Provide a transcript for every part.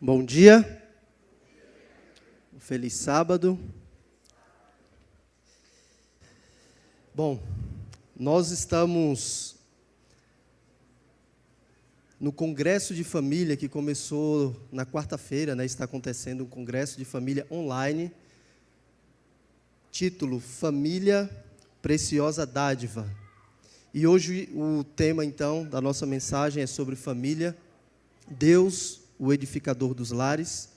Bom dia, feliz sábado. Bom, nós estamos no Congresso de Família que começou na quarta-feira, está acontecendo um Congresso de Família online, título Família, Preciosa Dádiva. E hoje o tema, então, da nossa mensagem é sobre família, Deus, o edificador dos lares,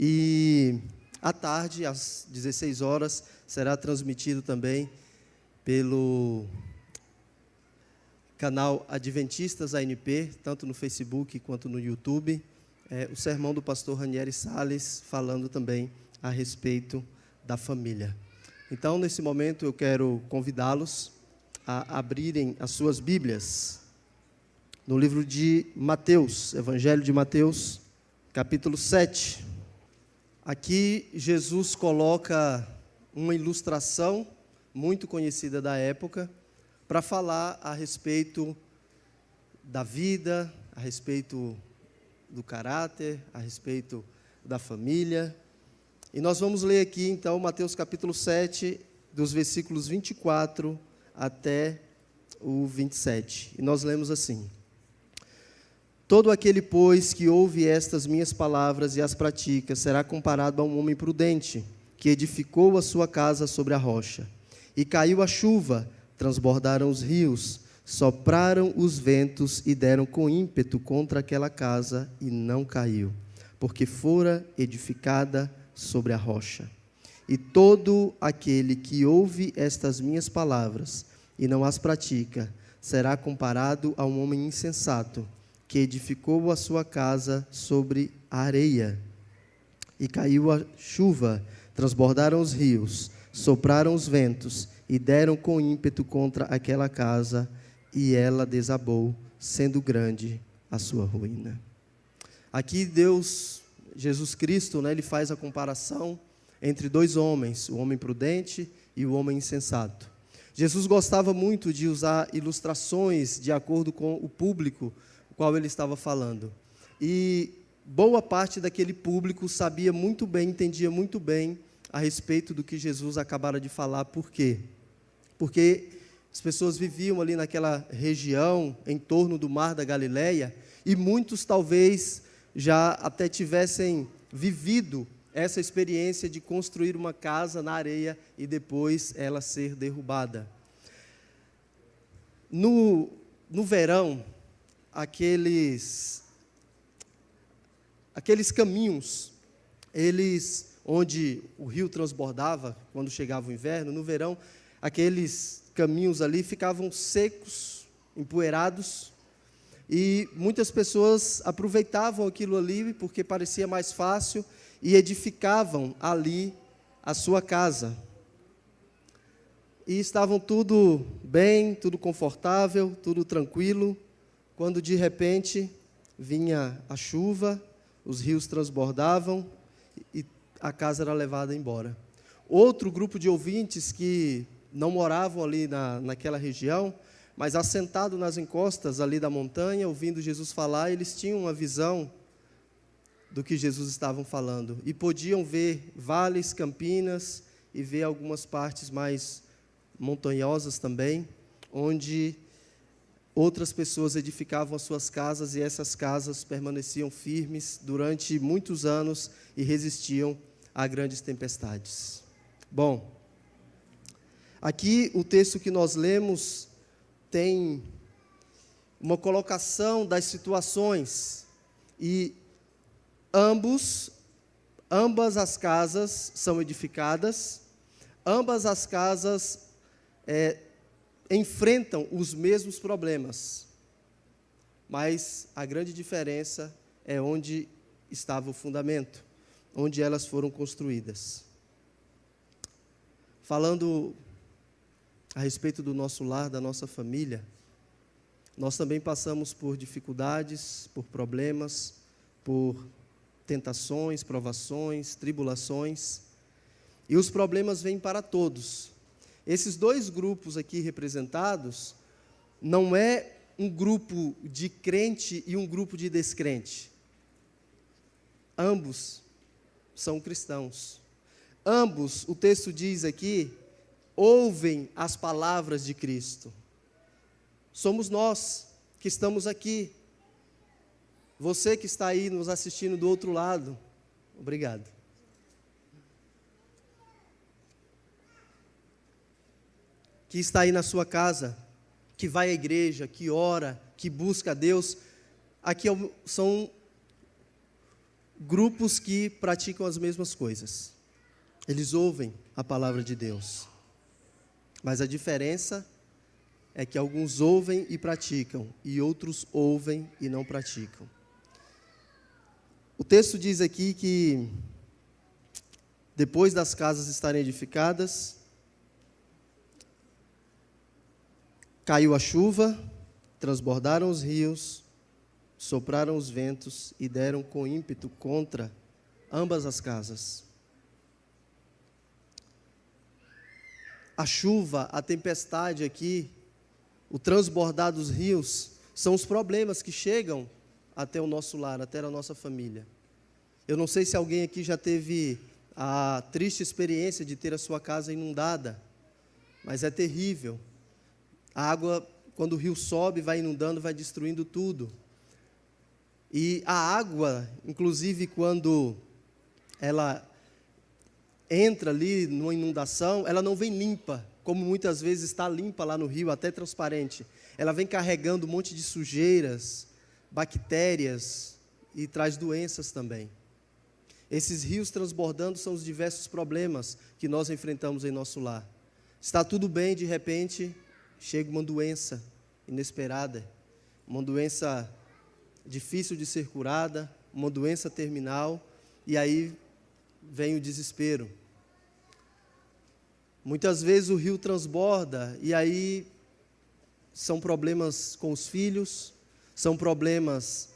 e à tarde, às 16 horas, será transmitido também pelo canal Adventistas ANP, tanto no Facebook quanto no YouTube, o sermão do pastor Ranieri Salles, falando também a respeito da família. Então, nesse momento, eu quero convidá-los a abrirem as suas Bíblias no livro de Mateus, Evangelho de Mateus, capítulo 7. Aqui, Jesus coloca uma ilustração muito conhecida da época para falar a respeito da vida, a respeito do caráter, a respeito da família. E nós vamos ler aqui, então, Mateus capítulo 7, dos versículos 24 até o 27. E nós lemos assim: Todo aquele, pois, que ouve estas minhas palavras e as pratica, será comparado a um homem prudente, que edificou a sua casa sobre a rocha. E caiu a chuva, transbordaram os rios, sopraram os ventos e deram com ímpeto contra aquela casa, e não caiu, porque fora edificada sobre a rocha. E todo aquele que ouve estas minhas palavras e não as pratica, será comparado a um homem insensato, que edificou a sua casa sobre a areia. E caiu a chuva, transbordaram os rios, sopraram os ventos, e deram com ímpeto contra aquela casa, e ela desabou, sendo grande a sua ruína. Aqui Deus, Jesus Cristo, ele faz a comparação entre dois homens, o homem prudente e o homem insensato. Jesus gostava muito de usar ilustrações de acordo com o público o qual ele estava falando. E boa parte daquele público sabia muito bem, entendia muito bem a respeito do que Jesus acabara de falar. Por quê? Porque as pessoas viviam ali naquela região, em torno do Mar da Galileia, e muitos talvez já até tivessem vivido essa experiência de construir uma casa na areia e depois ela ser derrubada. No verão, aqueles caminhos, onde o rio transbordava, quando chegava o inverno, no verão, aqueles caminhos ali ficavam secos, empoeirados, e muitas pessoas aproveitavam aquilo ali, porque parecia mais fácil, e edificavam ali a sua casa. E estavam tudo bem, tudo confortável, tudo tranquilo, quando de repente vinha a chuva, os rios transbordavam e a casa era levada embora. Outro grupo de ouvintes que não moravam ali naquela região, mas assentados nas encostas ali da montanha, ouvindo Jesus falar, eles tinham uma visão do que Jesus estava falando, e podiam ver vales, campinas, e ver algumas partes mais montanhosas também, onde outras pessoas edificavam as suas casas, e essas casas permaneciam firmes durante muitos anos e resistiam a grandes tempestades. Bom, aqui o texto que nós lemos tem uma colocação das situações, e ambas as casas são edificadas, ambas as casas enfrentam os mesmos problemas, mas a grande diferença é onde estava o fundamento, onde elas foram construídas. Falando a respeito do nosso lar, da nossa família, nós também passamos por dificuldades, por problemas, por tentações, provações, tribulações, e os problemas vêm para todos. Esses dois grupos aqui representados não é um grupo de crente e um grupo de descrente. ambos são cristãos. Ambos, o texto diz aqui, ouvem as palavras de Cristo. Somos nós que estamos aqui. Você que está aí nos assistindo do outro lado, obrigado. Que está aí na sua casa, que vai à igreja, que ora, que busca a Deus. Aqui são grupos que praticam as mesmas coisas. Eles ouvem a palavra de Deus. Mas a diferença é que alguns ouvem e praticam, e outros ouvem e não praticam. O texto diz aqui que, depois das casas estarem edificadas, caiu a chuva, transbordaram os rios, sopraram os ventos e deram com ímpeto contra ambas as casas. A chuva, a tempestade aqui, o transbordar dos rios, são os problemas que chegam até o nosso lar, até a nossa família. Eu não sei se alguém aqui já teve a triste experiência de ter a sua casa inundada, mas é terrível. A água, quando o rio sobe, vai inundando, vai destruindo tudo. E a água, inclusive quando ela entra ali numa inundação, ela não vem limpa, como muitas vezes está limpa lá no rio, até transparente. Ela vem carregando um monte de sujeiras, bactérias e traz doenças também. Esses rios transbordando são os diversos problemas que nós enfrentamos em nosso lar. Está tudo bem, de repente, chega uma doença inesperada, uma doença difícil de ser curada, uma doença terminal, e aí vem o desespero. Muitas vezes o rio transborda, e aí são problemas com os filhos, são problemas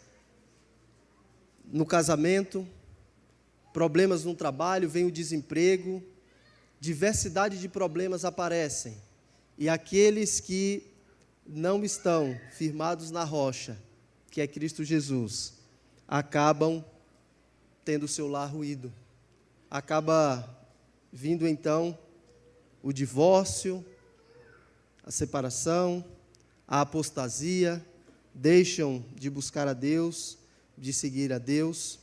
no casamento, problemas no trabalho, vem o desemprego, diversidade de problemas aparecem. E aqueles que não estão firmados na rocha, que é Cristo Jesus, acabam tendo o seu lar ruído. Acaba vindo então o divórcio, a separação, a apostasia, deixam de buscar a Deus, de seguir a Deus.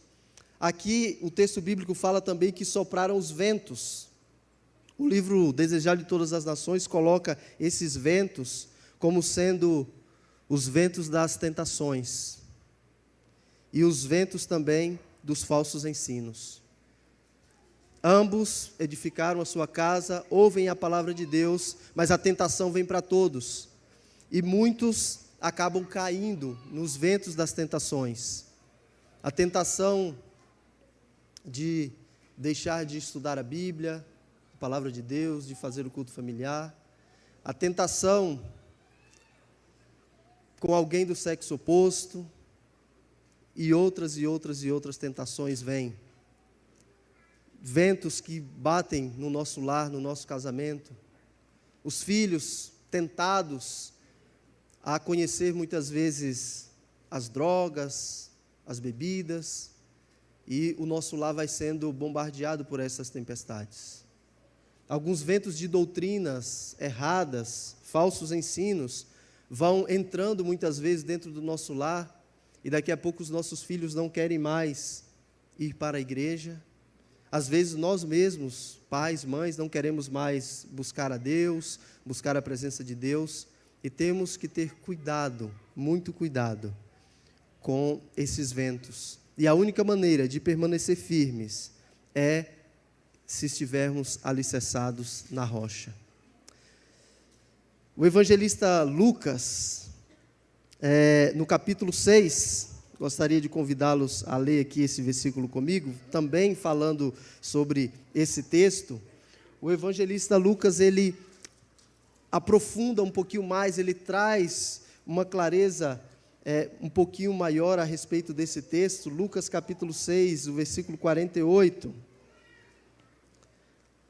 Aqui o texto bíblico fala também que sopraram os ventos. O livro Desejado de Todas as Nações coloca esses ventos como sendo os ventos das tentações e os ventos também dos falsos ensinos. Ambos edificaram a sua casa, ouvem a palavra de Deus, mas a tentação vem para todos. E muitos acabam caindo nos ventos das tentações. A tentação de deixar de estudar a Bíblia, a palavra de Deus, de fazer o culto familiar. A tentação com alguém do sexo oposto. E outras tentações vêm. Ventos que batem no nosso lar, no nosso casamento. Os filhos tentados a conhecer muitas vezes as drogas, as bebidas, e o nosso lar vai sendo bombardeado por essas tempestades. Alguns ventos de doutrinas erradas, falsos ensinos, vão entrando muitas vezes dentro do nosso lar, e daqui a pouco os nossos filhos não querem mais ir para a igreja. Às vezes nós mesmos, pais, mães, não queremos mais buscar a Deus, buscar a presença de Deus, e temos que ter cuidado, muito cuidado, com esses ventos. E a única maneira de permanecer firmes é se estivermos alicerçados na rocha. O evangelista Lucas, no capítulo 6, gostaria de convidá-los a ler aqui esse versículo comigo, também falando sobre esse texto. O evangelista Lucas, ele aprofunda um pouquinho mais, ele traz uma clareza um pouquinho maior a respeito desse texto. Lucas capítulo 6, o versículo 48,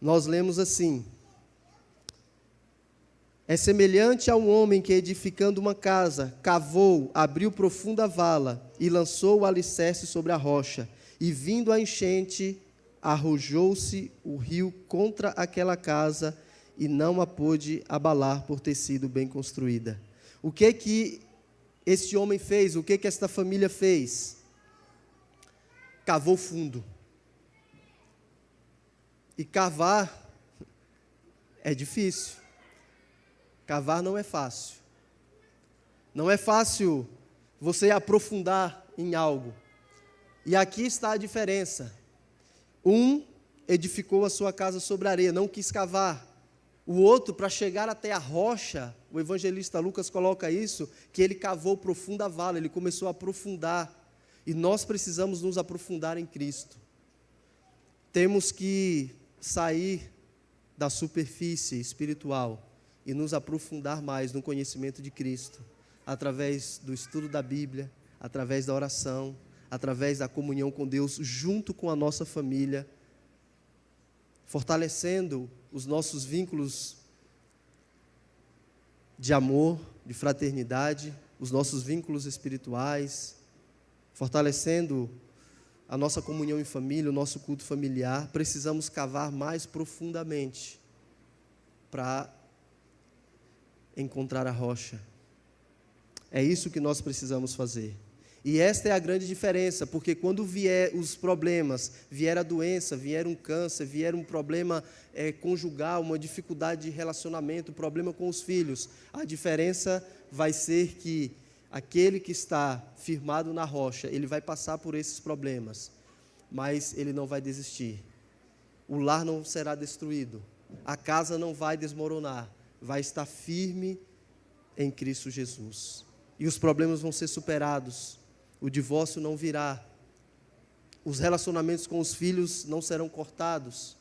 nós lemos assim: é semelhante a um homem que, edificando uma casa, cavou, abriu profunda vala e lançou o alicerce sobre a rocha. E vindo a enchente, arrojou-se o rio contra aquela casa e não a pôde abalar por ter sido bem construída. O que este homem fez? O que esta família fez? Cavou fundo. E cavar é difícil. Cavar não é fácil. Não é fácil você aprofundar em algo. E aqui está a diferença. Um edificou a sua casa sobre a areia, não quis cavar. O outro, para chegar até a rocha, o evangelista Lucas coloca isso, que ele cavou profunda vala, ele começou a aprofundar. E nós precisamos nos aprofundar em Cristo. Temos que sair da superfície espiritual e nos aprofundar mais no conhecimento de Cristo, através do estudo da Bíblia, através da oração, através da comunhão com Deus, junto com a nossa família, fortalecendo os nossos vínculos de amor, de fraternidade, os nossos vínculos espirituais, fortalecendo a nossa comunhão em família, o nosso culto familiar. Precisamos cavar mais profundamente para encontrar a rocha. É isso que nós precisamos fazer. E esta é a grande diferença, porque quando vier os problemas, vier a doença, vier um câncer, vier um problema conjugal, uma dificuldade de relacionamento, um problema com os filhos, a diferença vai ser que aquele que está firmado na rocha, ele vai passar por esses problemas, mas ele não vai desistir. O lar não será destruído, a casa não vai desmoronar, vai estar firme em Cristo Jesus. E os problemas vão ser superados. O divórcio não virá, os relacionamentos com os filhos não serão cortados,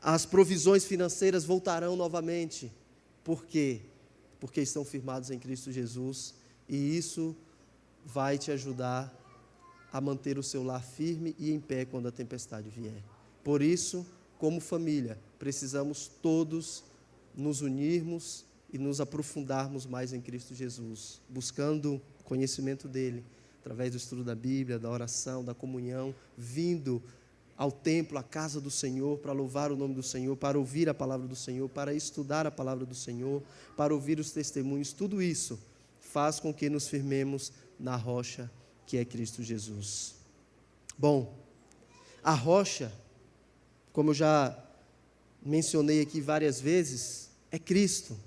as provisões financeiras voltarão novamente. Por quê? Porque estão firmados em Cristo Jesus, e isso vai te ajudar a manter o seu lar firme e em pé quando a tempestade vier. Por isso, como família, precisamos todos nos unirmos e nos aprofundarmos mais em Cristo Jesus, buscando conhecimento dele, através do estudo da Bíblia, da oração, da comunhão, vindo ao templo, à casa do Senhor, para louvar o nome do Senhor, para ouvir a palavra do Senhor, para estudar a palavra do Senhor, para ouvir os testemunhos. Tudo isso faz com que nos firmemos na rocha que é Cristo Jesus. Bom, a rocha, como eu já mencionei aqui várias vezes, é Cristo.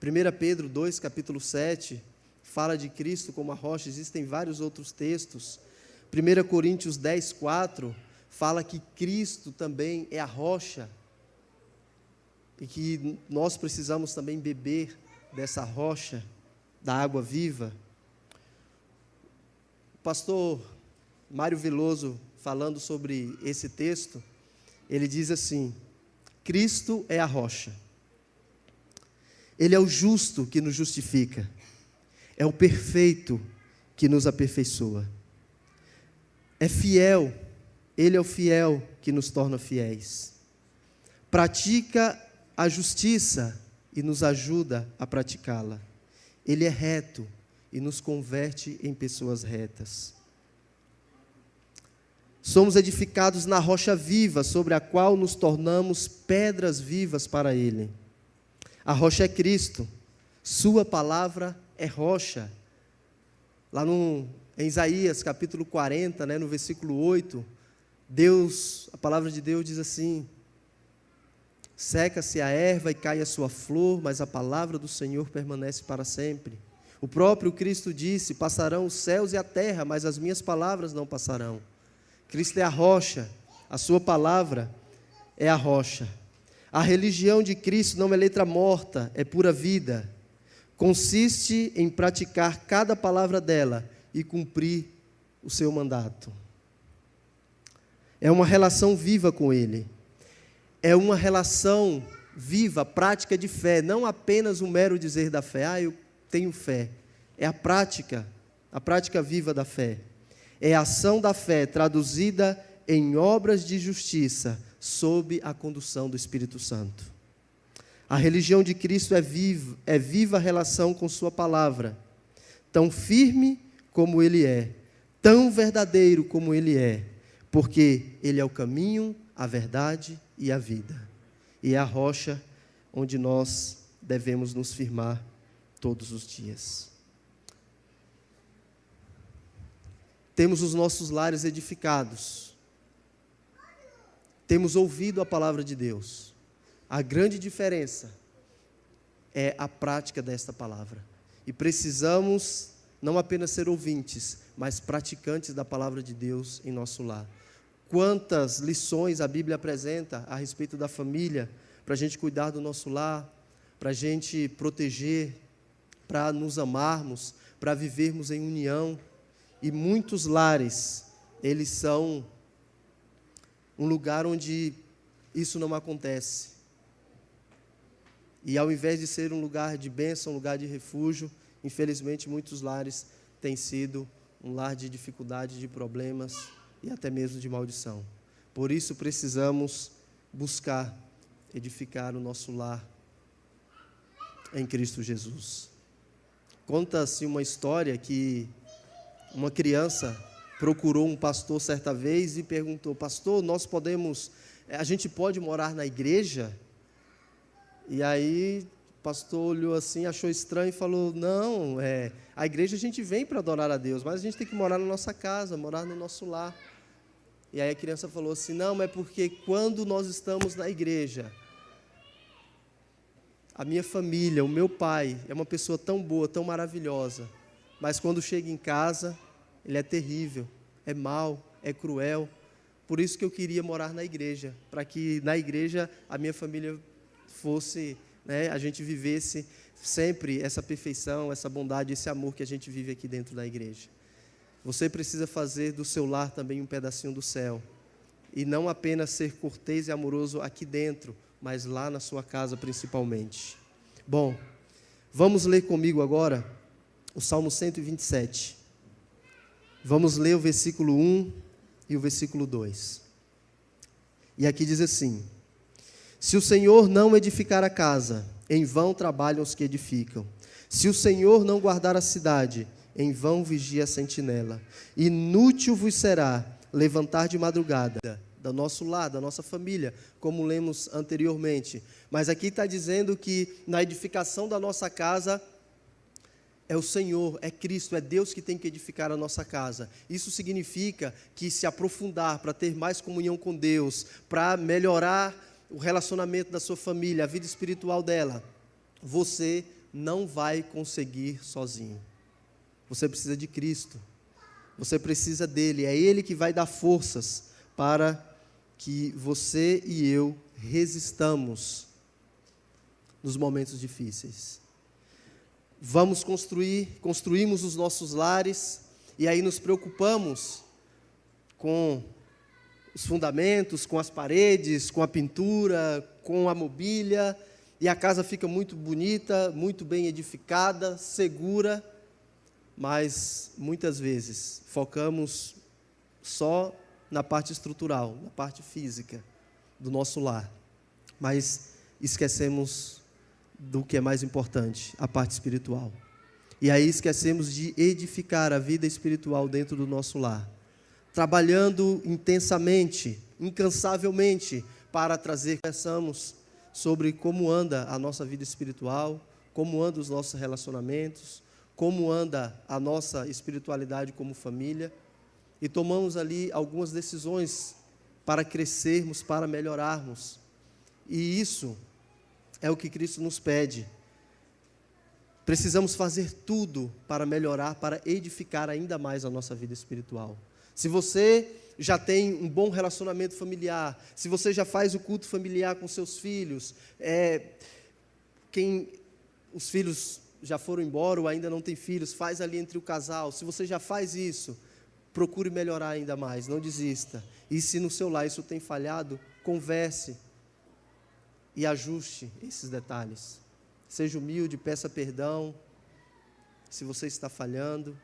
1 Pedro 2, capítulo 7, fala de Cristo como a rocha. Existem vários outros textos. 1 Coríntios 10, 4, fala que Cristo também é a rocha, e que nós precisamos também beber dessa rocha, da água viva. O pastor Mário Veloso, falando sobre esse texto, ele diz assim: Cristo é a rocha. Ele é o justo que nos justifica. É o perfeito que nos aperfeiçoa. É fiel. Ele é o fiel que nos torna fiéis. Pratica a justiça e nos ajuda a praticá-la. Ele é reto e nos converte em pessoas retas. Somos edificados na rocha viva, sobre a qual nos tornamos pedras vivas para Ele. A rocha é Cristo, sua palavra é rocha. Lá em Isaías capítulo 40, no versículo 8, a palavra de Deus diz assim: seca-se a erva e cai a sua flor, mas a palavra do Senhor permanece para sempre. O próprio Cristo disse: passarão os céus e a terra, mas as minhas palavras não passarão. Cristo é a rocha, a sua palavra é a rocha. A religião de Cristo não é letra morta, é pura vida. Consiste em praticar cada palavra dela e cumprir o seu mandato. É uma relação viva com Ele. É uma relação viva, prática de fé, não apenas um mero dizer da fé: eu tenho fé. É a prática viva da fé. É a ação da fé traduzida em obras de justiça, sob a condução do Espírito Santo. A religião de Cristo é viva relação com sua palavra, tão firme como Ele é, tão verdadeiro como Ele é, porque Ele é o caminho, a verdade e a vida. E é a rocha onde nós devemos nos firmar todos os dias. Temos os nossos lares edificados. Temos ouvido a palavra de Deus. A grande diferença é a prática desta palavra. E precisamos não apenas ser ouvintes, mas praticantes da palavra de Deus em nosso lar. Quantas lições a Bíblia apresenta a respeito da família, para a gente cuidar do nosso lar, para a gente proteger, para nos amarmos, para vivermos em união. E muitos lares, eles são um lugar onde isso não acontece. E ao invés de ser um lugar de bênção, um lugar de refúgio, infelizmente muitos lares têm sido um lar de dificuldade, de problemas e até mesmo de maldição. Por isso precisamos buscar edificar o nosso lar em Cristo Jesus. Conta-se uma história que uma criança procurou um pastor certa vez e perguntou: pastor, a gente pode morar na igreja? E aí o pastor olhou assim, achou estranho e falou: não, a igreja a gente vem para adorar a Deus, mas a gente tem que morar na nossa casa, morar no nosso lar. E aí a criança falou assim: não, é porque quando nós estamos na igreja, a minha família, o meu pai é uma pessoa tão boa, tão maravilhosa, mas quando chega em casa, ele é terrível, é mau, é cruel. Por isso que eu queria morar na igreja, para que na igreja a minha família fosse, a gente vivesse sempre essa perfeição, essa bondade, esse amor que a gente vive aqui dentro da igreja. Você precisa fazer do seu lar também um pedacinho do céu, e não apenas ser cortês e amoroso aqui dentro, mas lá na sua casa principalmente. Bom, vamos ler comigo agora o Salmo 127. Vamos ler o versículo 1 e o versículo 2. E aqui diz assim: se o Senhor não edificar a casa, em vão trabalham os que edificam. Se o Senhor não guardar a cidade, em vão vigia a sentinela. Inútil vos será levantar de madrugada, do nosso lar, da nossa família, como lemos anteriormente. Mas aqui está dizendo que na edificação da nossa casa, é o Senhor, é Cristo, é Deus que tem que edificar a nossa casa. Isso significa que se aprofundar, para ter mais comunhão com Deus, para melhorar o relacionamento da sua família, a vida espiritual dela, você não vai conseguir sozinho. Você precisa de Cristo, você precisa dele, é Ele que vai dar forças para que você e eu resistamos nos momentos difíceis. Construímos os nossos lares, e aí nos preocupamos com os fundamentos, com as paredes, com a pintura, com a mobília, e a casa fica muito bonita, muito bem edificada, segura, mas muitas vezes focamos só na parte estrutural, na parte física do nosso lar, mas esquecemos do que é mais importante, a parte espiritual. E aí esquecemos de edificar a vida espiritual dentro do nosso lar, trabalhando intensamente, incansavelmente, para conversamos sobre como anda a nossa vida espiritual, como andam os nossos relacionamentos, como anda a nossa espiritualidade como família, e tomamos ali algumas decisões para crescermos, para melhorarmos. E isso é o que Cristo nos pede. Precisamos fazer tudo para melhorar, para edificar ainda mais a nossa vida espiritual. Se você já tem um bom relacionamento familiar, se você já faz o culto familiar com seus filhos, os filhos já foram embora ou ainda não tem filhos, faz ali entre o casal. Se você já faz isso, procure melhorar ainda mais, não desista. E se no seu lar isso tem falhado, converse e ajuste esses detalhes. Seja humilde, peça perdão se você está falhando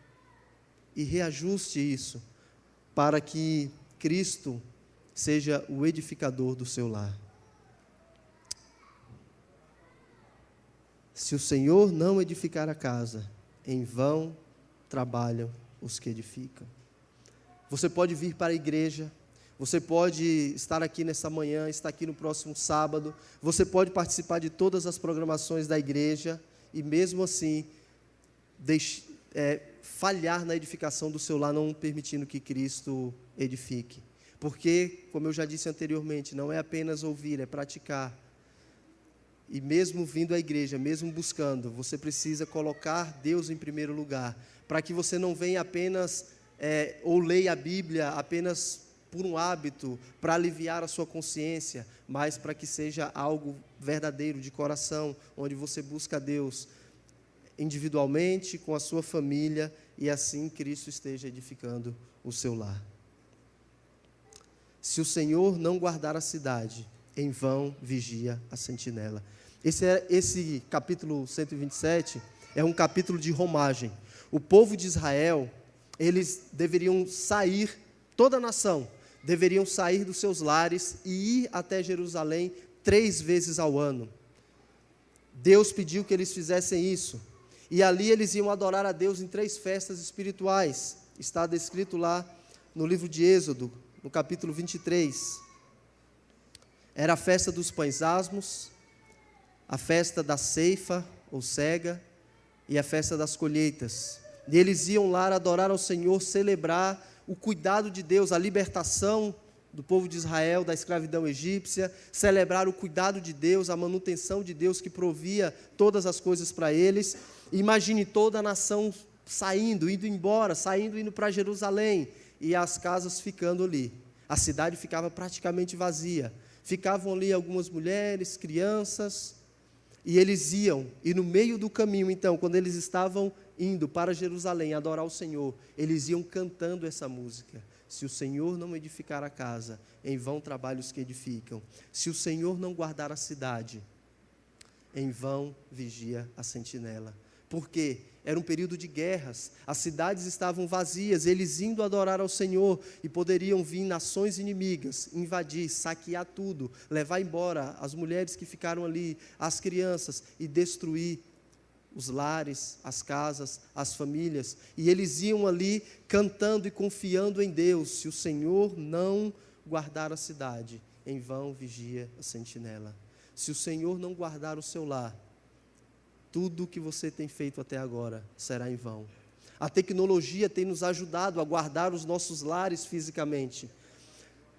e reajuste isso para que Cristo seja o edificador do seu lar. Se o Senhor não edificar a casa, em vão trabalham os que edificam. Você pode vir para a igreja, você pode estar aqui nessa manhã, estar aqui no próximo sábado, você pode participar de todas as programações da igreja e mesmo assim falhar na edificação do seu lar, não permitindo que Cristo edifique. Porque, como eu já disse anteriormente, não é apenas ouvir, é praticar. E mesmo vindo à igreja, mesmo buscando, você precisa colocar Deus em primeiro lugar, para que você não venha apenas, ou leia a Bíblia apenas por um hábito, para aliviar a sua consciência, mas para que seja algo verdadeiro, de coração, onde você busca Deus individualmente, com a sua família, e assim Cristo esteja edificando o seu lar. Se o Senhor não guardar a cidade, em vão vigia a sentinela. Esse capítulo 127 é um capítulo de romagem. O povo de Israel, eles deveriam sair, toda a nação, deveriam sair dos seus lares e ir até Jerusalém 3 vezes ao ano. Deus pediu que eles fizessem isso. E ali eles iam adorar a Deus em 3 festas espirituais. Está descrito lá no livro de Êxodo, no capítulo 23. Era a festa dos pães asmos, a festa da ceifa, ou cega, e a festa das colheitas. E eles iam lá adorar ao Senhor, celebrar o cuidado de Deus, a libertação do povo de Israel da escravidão egípcia, celebrar o cuidado de Deus, a manutenção de Deus que provia todas as coisas para eles. Imagine toda a nação saindo, indo embora, indo para Jerusalém, e as casas ficando ali. A cidade ficava praticamente vazia. Ficavam ali algumas mulheres, crianças, e eles iam, e no meio do caminho, então, quando eles estavam indo para Jerusalém adorar o Senhor, eles iam cantando essa música. Se o Senhor não edificar a casa, em vão trabalham os que edificam. Se o Senhor não guardar a cidade, em vão vigia a sentinela. Por quê? Era um período de guerras, as cidades estavam vazias, eles indo adorar ao Senhor, e poderiam vir nações inimigas, invadir, saquear tudo, levar embora as mulheres que ficaram ali, as crianças, e destruir os lares, as casas, as famílias. E eles iam ali cantando e confiando em Deus. Se o Senhor não guardar a cidade, em vão vigia a sentinela. Se o Senhor não guardar o seu lar, tudo o que você tem feito até agora será em vão. A tecnologia tem nos ajudado a guardar os nossos lares fisicamente.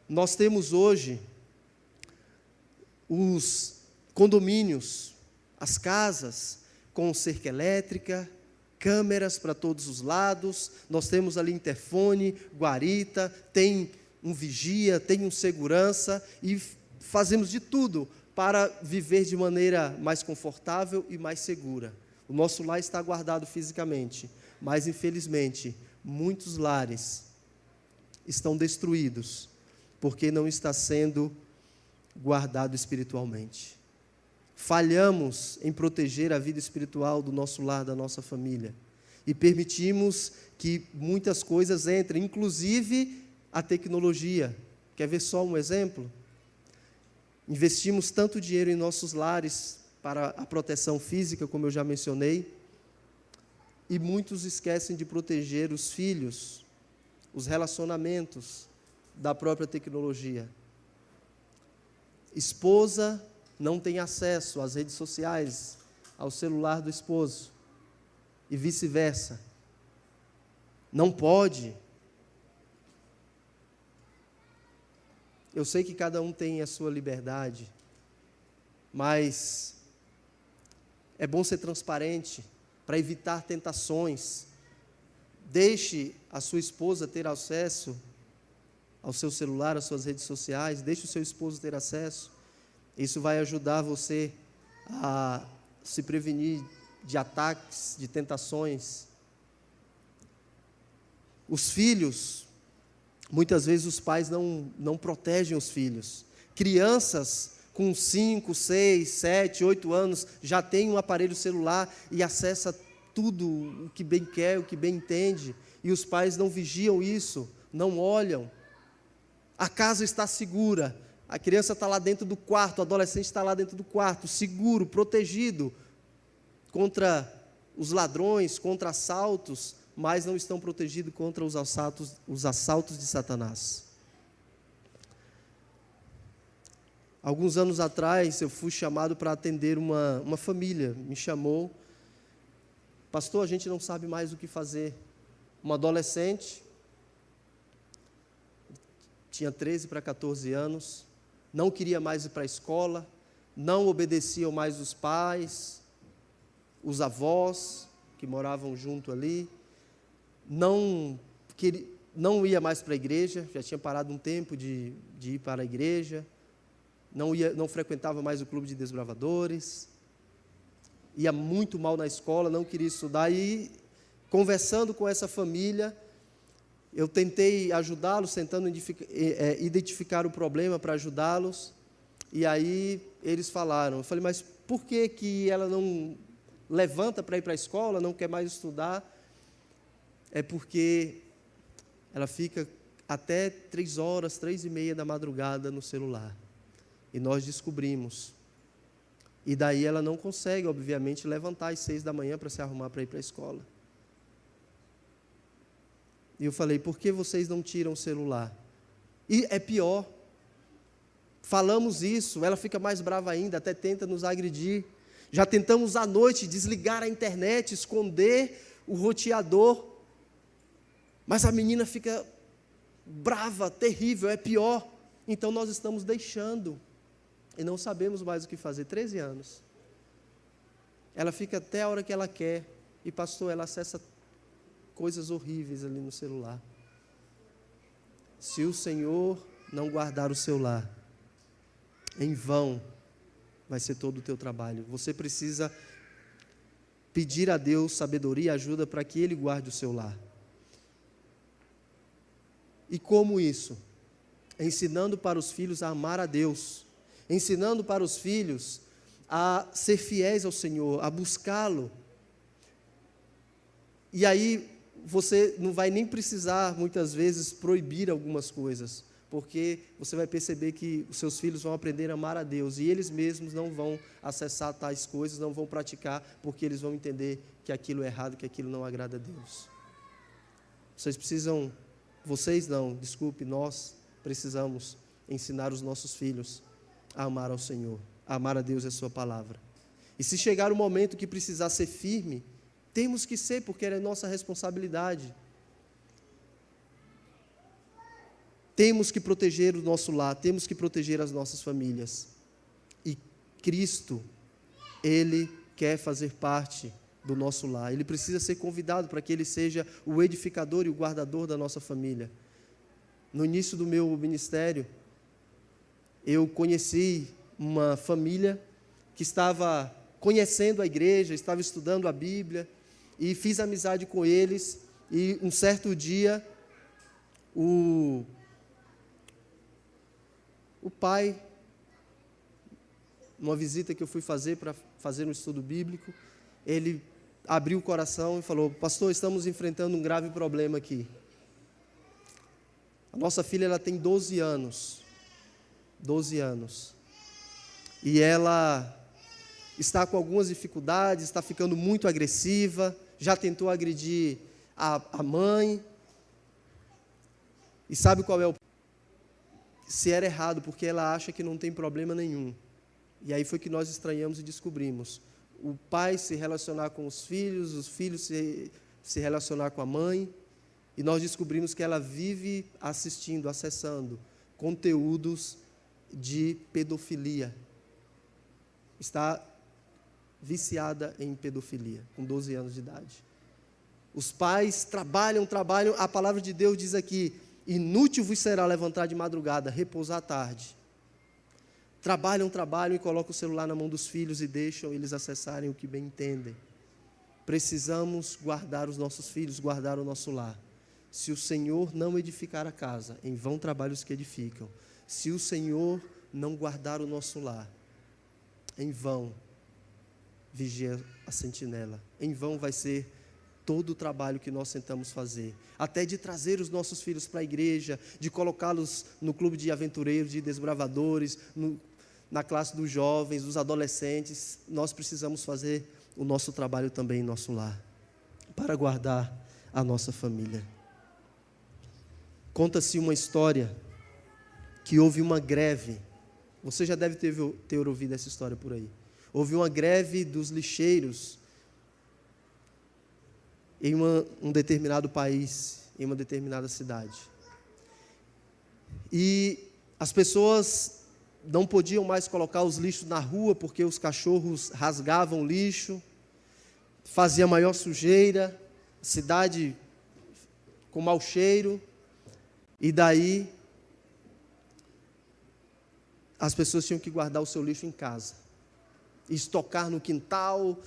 Nós temos hoje os condomínios, as casas com cerca elétrica, câmeras para todos os lados, nós temos ali interfone, guarita, tem um vigia, tem um segurança, e fazemos de tudo para viver de maneira mais confortável e mais segura. O nosso lar está guardado fisicamente, mas infelizmente muitos lares estão destruídos, porque não está sendo guardado espiritualmente. Falhamos em proteger a vida espiritual do nosso lar, da nossa família, e permitimos que muitas coisas entrem, inclusive a tecnologia. Quer ver só um exemplo? Investimos tanto dinheiro em nossos lares para a proteção física, como eu já mencionei, e muitos esquecem de proteger os filhos, os relacionamentos da própria tecnologia. Esposa não tem acesso às redes sociais, ao celular do esposo, e vice-versa. Não pode. Eu sei que cada um tem a sua liberdade, mas é bom ser transparente para evitar tentações. Deixe a sua esposa ter acesso ao seu celular, às suas redes sociais, deixe o seu esposo ter acesso. Isso vai ajudar você a se prevenir de ataques, de tentações. Os filhos, muitas vezes os pais não protegem os filhos. Crianças com 5, 6, 7, 8 anos já têm um aparelho celular e acessa tudo o que bem quer, o que bem entende, e os pais não vigiam isso, não olham. A casa está segura, a criança está lá dentro do quarto, o adolescente está lá dentro do quarto, seguro, protegido contra os ladrões, contra assaltos, mas não estão protegidos contra os assaltos de Satanás. Alguns anos atrás, eu fui chamado para atender uma família. Me chamou, pastor, a gente não sabe mais o que fazer. Uma adolescente, tinha 13 para 14 anos, não queria mais ir para a escola, não obedeciam mais os pais, os avós que moravam junto ali, não ia mais para a igreja, já tinha parado um tempo de ir para a igreja, não frequentava mais o clube de desbravadores, ia muito mal na escola, não queria estudar. E conversando com essa família, eu tentei ajudá-los, tentando identificar o problema para ajudá-los. E aí eles falaram, eu falei, mas por que ela não levanta para ir para a escola, não quer mais estudar? É porque ela fica até 3 horas, 3h30 da madrugada no celular. E nós descobrimos. E daí ela não consegue, obviamente, levantar às 6 da manhã para se arrumar para ir para a escola. E eu falei, por que vocês não tiram o celular? E é pior. Falamos isso, ela fica mais brava ainda, até tenta nos agredir. Já tentamos à noite desligar a internet, esconder o roteador. Mas a menina fica brava, terrível, é pior. Então nós estamos deixando. E não sabemos mais o que fazer. 13 anos. Ela fica até a hora que ela quer. E pastor, ela acessa coisas horríveis ali no celular. Se o Senhor não guardar o seu lar, em vão vai ser todo o teu trabalho. Você precisa pedir a Deus sabedoria e ajuda para que Ele guarde o seu lar. E como isso? Ensinando para os filhos a amar a Deus, ensinando para os filhos a ser fiéis ao Senhor, a buscá-lo. E aí você não vai nem precisar, muitas vezes, proibir algumas coisas, porque você vai perceber que os seus filhos vão aprender a amar a Deus, e eles mesmos não vão acessar tais coisas, não vão praticar, porque eles vão entender que aquilo é errado, que aquilo não agrada a Deus. Nós precisamos ensinar os nossos filhos a amar ao Senhor, a amar a Deus e a sua palavra. E se chegar o momento que precisar ser firme, temos que ser, porque é nossa responsabilidade. Temos que proteger o nosso lar, temos que proteger as nossas famílias. E Cristo, Ele quer fazer parte do nosso lar. Ele precisa ser convidado para que Ele seja o edificador e o guardador da nossa família. No início do meu ministério, eu conheci uma família que estava conhecendo a igreja, estava estudando a Bíblia, e fiz amizade com eles, e um certo dia, o pai, numa visita que eu fui fazer para fazer um estudo bíblico, ele abriu o coração e falou, pastor, estamos enfrentando um grave problema aqui. A nossa filha, ela tem 12 anos, e ela está com algumas dificuldades, está ficando muito agressiva, já tentou agredir a mãe, e sabe qual é o... Se era errado, porque ela acha que não tem problema nenhum. E aí foi que nós estranhamos e descobrimos. O pai se relacionar com os filhos se relacionar com a mãe, e nós descobrimos que ela vive assistindo, acessando conteúdos de pedofilia. Está viciada em pedofilia, com 12 anos de idade. Os pais trabalham, a palavra de Deus diz aqui, inútil vos será levantar de madrugada, repousar à tarde. Trabalham e colocam o celular na mão dos filhos e deixam eles acessarem o que bem entendem. Precisamos guardar os nossos filhos, guardar o nosso lar. Se o Senhor não edificar a casa, em vão trabalham os que edificam. Se o Senhor não guardar o nosso lar, em vão vigia a sentinela. Em vão vai ser todo o trabalho que nós tentamos fazer. Até de trazer os nossos filhos para a igreja, de colocá-los no clube de aventureiros, de desbravadores, na classe dos jovens, dos adolescentes. Nós precisamos fazer o nosso trabalho também em nosso lar, para guardar a nossa família. Conta-se uma história que houve uma greve. Você já deve ter ouvido essa história por aí. Houve uma greve dos lixeiros em um determinado país, em uma determinada cidade. E as pessoas não podiam mais colocar os lixos na rua, porque os cachorros rasgavam o lixo, fazia maior sujeira, cidade com mau cheiro, e daí as pessoas tinham que guardar o seu lixo em casa, estocar no quintal,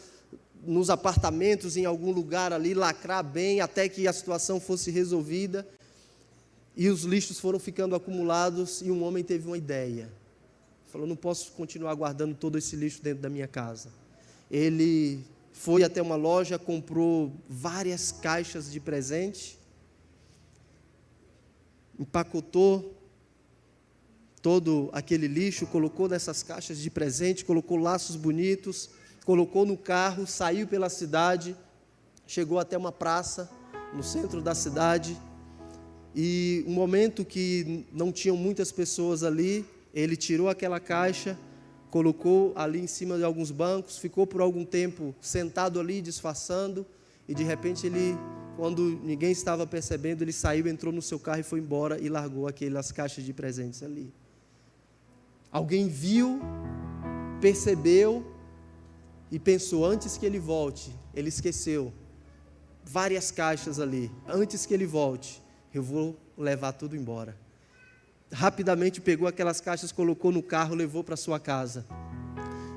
nos apartamentos, em algum lugar ali, lacrar bem, até que a situação fosse resolvida, e os lixos foram ficando acumulados, e um homem teve uma ideia, falou: não posso continuar guardando todo esse lixo dentro da minha casa. Ele foi até uma loja, comprou várias caixas de presente, empacotou todo aquele lixo, colocou nessas caixas de presente, colocou laços bonitos, colocou no carro, saiu pela cidade, chegou até uma praça no centro da cidade, e um momento que não tinham muitas pessoas ali, ele tirou aquela caixa, colocou ali em cima de alguns bancos, ficou por algum tempo sentado ali, disfarçando, e de repente quando ninguém estava percebendo, ele saiu, entrou no seu carro e foi embora e largou aquelas caixas de presentes ali. Alguém viu, percebeu e pensou: antes que ele volte, ele esqueceu várias caixas ali, antes que ele volte, eu vou levar tudo embora. Rapidamente pegou aquelas caixas, colocou no carro, levou para sua casa.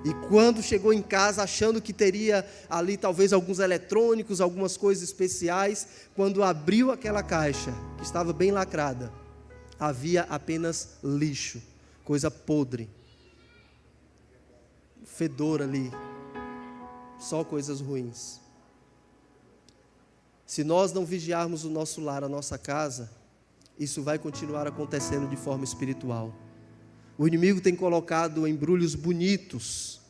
E quando chegou em casa, achando que teria ali talvez alguns eletrônicos, algumas coisas especiais, quando abriu aquela caixa, que estava bem lacrada, havia apenas lixo, coisa podre, fedor ali, só coisas ruins. Se nós não vigiarmos o nosso lar, a nossa casa, isso vai continuar acontecendo de forma espiritual. O inimigo tem colocado embrulhos bonitos,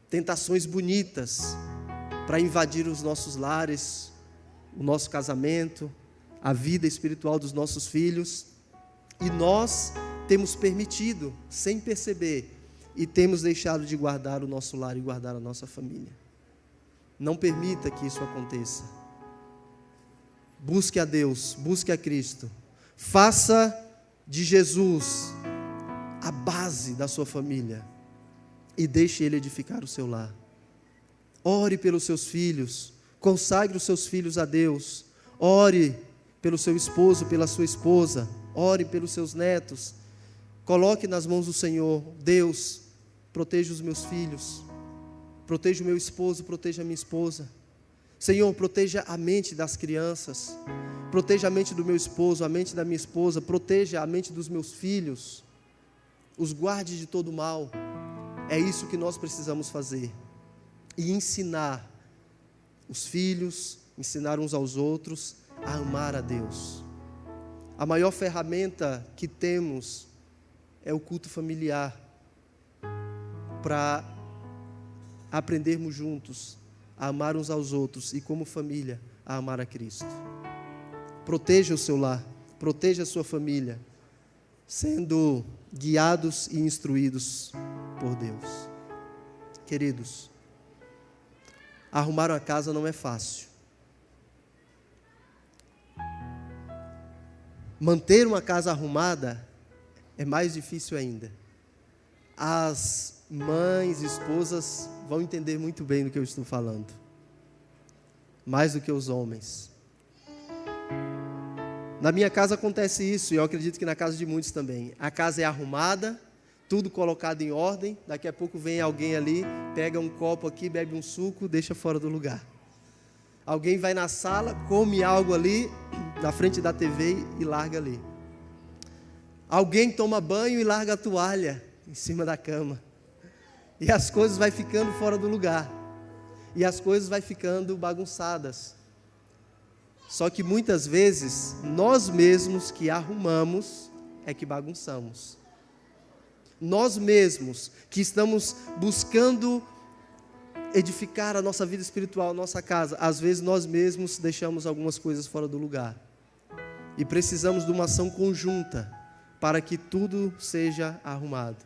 tentações bonitas, para invadir os nossos lares, o nosso casamento, a vida espiritual dos nossos filhos, e nós temos permitido, sem perceber, e temos deixado de guardar o nosso lar e guardar a nossa família. Não permita que isso aconteça. Busque a Deus, busque a Cristo. Faça de Jesus a base da sua família e deixe Ele edificar o seu lar. Ore pelos seus filhos, consagre os seus filhos a Deus. Ore pelo seu esposo, pela sua esposa. Ore pelos seus netos. Coloque nas mãos do Senhor: Deus, proteja os meus filhos, proteja o meu esposo, proteja a minha esposa. Senhor, proteja a mente das crianças, proteja a mente do meu esposo, a mente da minha esposa, proteja a mente dos meus filhos, os guarde de todo mal. É isso que nós precisamos fazer, e ensinar os filhos, ensinar uns aos outros a amar a Deus. A maior ferramenta que temos é o culto familiar, para aprendermos juntos a amar uns aos outros e, como família, a amar a Cristo. Proteja o seu lar, proteja a sua família, sendo guiados e instruídos por Deus. Queridos, arrumar uma casa não é fácil. Manter uma casa arrumada é mais difícil ainda. As mães, esposas vão entender muito bem do que eu estou falando, mais do que os homens. Na minha casa acontece isso, e eu acredito que na casa de muitos também. A casa é arrumada, tudo colocado em ordem, daqui a pouco vem alguém ali, pega um copo aqui, bebe um suco, deixa fora do lugar. Alguém vai na sala, come algo ali, na frente da TV e larga ali. Alguém toma banho e larga a toalha em cima da cama. E as coisas vai ficando fora do lugar. E as coisas vai ficando bagunçadas. Só que muitas vezes, nós mesmos que arrumamos, é que bagunçamos. Nós mesmos que estamos buscando edificar a nossa vida espiritual, a nossa casa, às vezes nós mesmos deixamos algumas coisas fora do lugar. E precisamos de uma ação conjunta para que tudo seja arrumado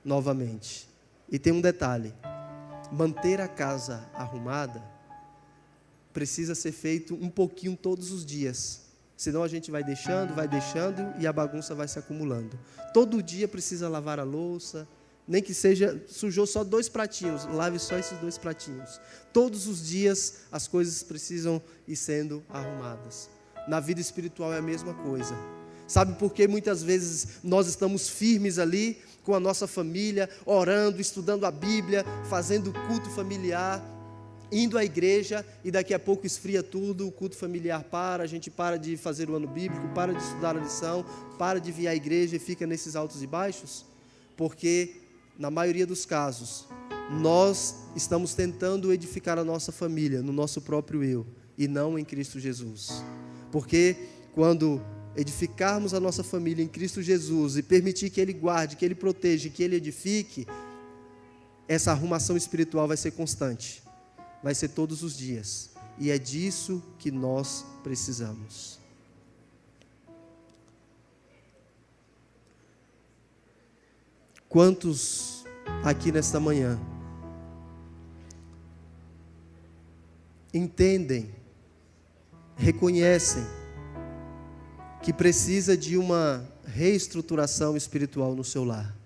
novamente. E tem um detalhe: manter a casa arrumada precisa ser feito um pouquinho todos os dias. Senão a gente vai deixando e a bagunça vai se acumulando. Todo dia precisa lavar a louça, nem que seja, sujou só 2 pratinhos, lave só esses 2 pratinhos. Todos os dias as coisas precisam ir sendo arrumadas. Na vida espiritual é a mesma coisa. Sabe por que muitas vezes nós estamos firmes ali com a nossa família, orando, estudando a Bíblia, fazendo culto familiar, indo à igreja, e daqui a pouco esfria tudo, o culto familiar para, a gente para de fazer o ano bíblico, para de estudar a lição, para de vir à igreja e fica nesses altos e baixos? Porque, na maioria dos casos, nós estamos tentando edificar a nossa família no nosso próprio eu, e não em Cristo Jesus. Porque quando edificarmos a nossa família em Cristo Jesus e permitir que Ele guarde, que Ele proteja, que Ele edifique, essa arrumação espiritual vai ser constante. Vai ser todos os dias. E é disso que nós precisamos. Quantos aqui nesta manhã entendem, reconhecem que precisa de uma reestruturação espiritual no seu lar,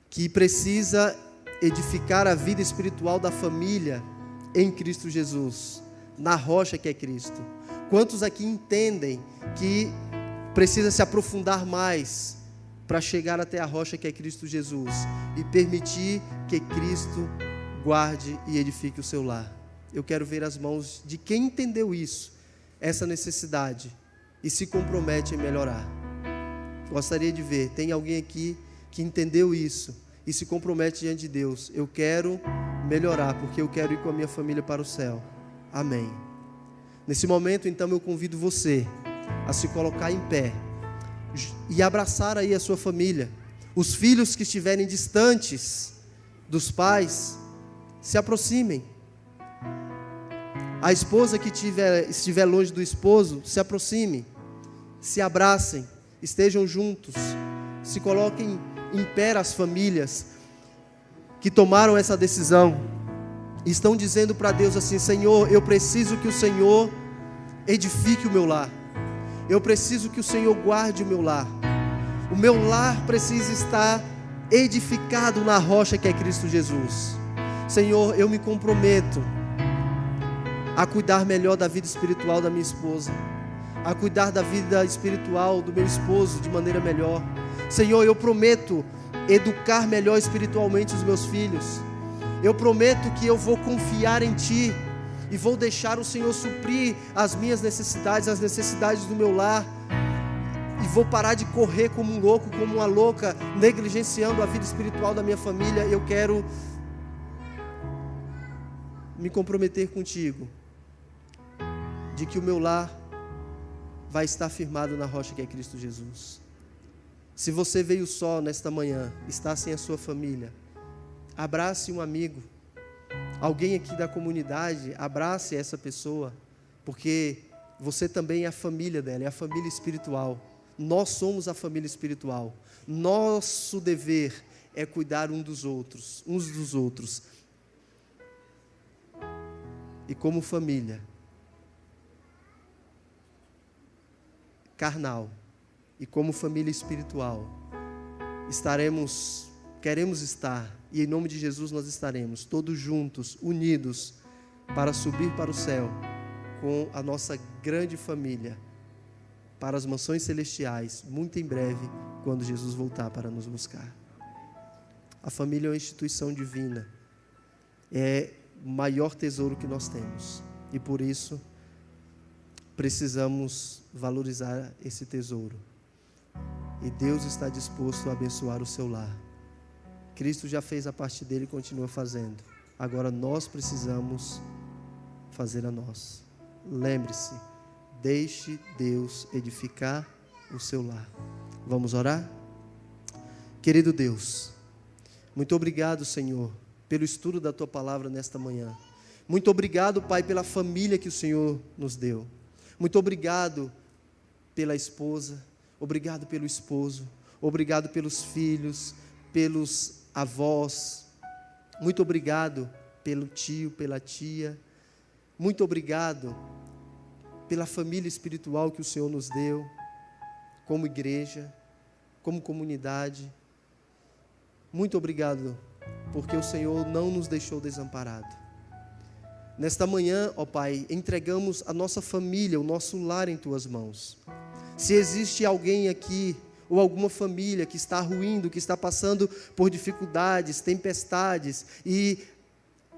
que precisa edificar a vida espiritual da família em Cristo Jesus, na rocha que é Cristo? Quantos aqui entendem que precisa se aprofundar mais para chegar até a rocha que é Cristo Jesus e permitir que Cristo guarde e edifique o seu lar? Eu quero ver as mãos de quem entendeu isso, essa necessidade, e se compromete em melhorar. Gostaria de ver, tem alguém aqui que entendeu isso e se compromete diante de Deus: eu quero melhorar, porque eu quero ir com a minha família para o céu. Amém. Nesse momento, então, eu convido você a se colocar em pé e abraçar aí a sua família. Os filhos que estiverem distantes dos pais, se aproximem. A esposa que estiver longe do esposo, se aproxime. Se abracem, estejam juntos. Se coloquem em pé as famílias que tomaram essa decisão e estão dizendo para Deus assim: Senhor, eu preciso que o Senhor edifique o meu lar. Eu preciso que o Senhor guarde o meu lar. O meu lar precisa estar edificado na rocha que é Cristo Jesus. Senhor, eu me comprometo a cuidar melhor da vida espiritual da minha esposa, a cuidar da vida espiritual do meu esposo de maneira melhor. Senhor, eu prometo educar melhor espiritualmente os meus filhos. Eu prometo que eu vou confiar em Ti e vou deixar o Senhor suprir as minhas necessidades, as necessidades do meu lar, e vou parar de correr como um louco, como uma louca, negligenciando a vida espiritual da minha família. Eu quero me comprometer contigo de que o meu lar vai estar firmado na rocha que é Cristo Jesus. Se você veio só nesta manhã, está sem a sua família, abrace um amigo, alguém aqui da comunidade, abrace essa pessoa, porque você também é a família dela, é a família espiritual. Nós somos a família espiritual. Nosso dever é cuidar uns dos outros. E como família carnal e como família espiritual, queremos estar, e em nome de Jesus nós estaremos todos juntos, unidos, para subir para o céu com a nossa grande família, para as mansões celestiais, muito em breve, quando Jesus voltar para nos buscar. A família é uma instituição divina, é o maior tesouro que nós temos, e por isso precisamos valorizar esse tesouro. E Deus está disposto a abençoar o seu lar. Cristo já fez a parte dele e continua fazendo. Agora nós precisamos fazer a nós. Lembre-se, deixe Deus edificar o seu lar. Vamos orar? Querido Deus, muito obrigado, Senhor, pelo estudo da Tua palavra nesta manhã. Muito obrigado, Pai, pela família que o Senhor nos deu. Muito obrigado pela esposa, obrigado pelo esposo, obrigado pelos filhos, pelos avós. Muito obrigado pelo tio, pela tia. Muito obrigado pela família espiritual que o Senhor nos deu, como igreja, como comunidade. Muito obrigado, porque o Senhor não nos deixou desamparados. Nesta manhã, ó Pai, entregamos a nossa família, o nosso lar em Tuas mãos. Se existe alguém aqui, ou alguma família que está ruindo, que está passando por dificuldades, tempestades, e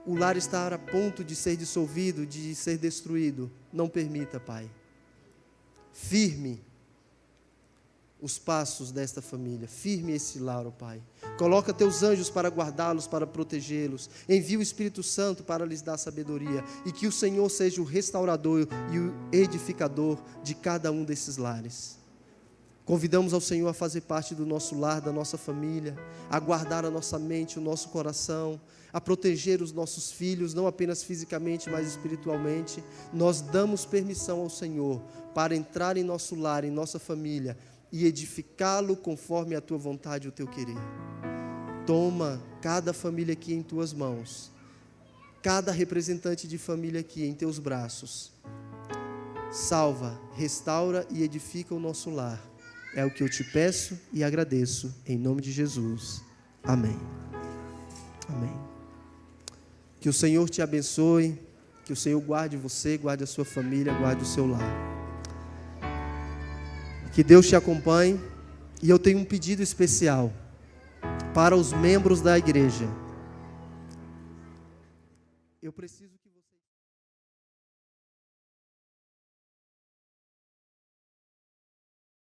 o lar está a ponto de ser dissolvido, de ser destruído, não permita, Pai. Firme os passos desta família, firme esse lar, ó Pai. Coloca Teus anjos para guardá-los, para protegê-los. Envia o Espírito Santo para lhes dar sabedoria. E que o Senhor seja o restaurador e o edificador de cada um desses lares. Convidamos ao Senhor a fazer parte do nosso lar, da nossa família, a guardar a nossa mente, o nosso coração, a proteger os nossos filhos, não apenas fisicamente, mas espiritualmente. Nós damos permissão ao Senhor para entrar em nosso lar, em nossa família, e edificá-lo conforme a Tua vontade e o Teu querer. Toma cada família aqui em Tuas mãos, cada representante de família aqui em Teus braços. Salva, restaura e edifica o nosso lar. É o que eu Te peço e agradeço, em nome de Jesus. Amém. Amém. Que o Senhor te abençoe, que o Senhor guarde você, guarde a sua família, guarde o seu lar. Que Deus te acompanhe. E eu tenho um pedido especial para os membros da igreja. Eu preciso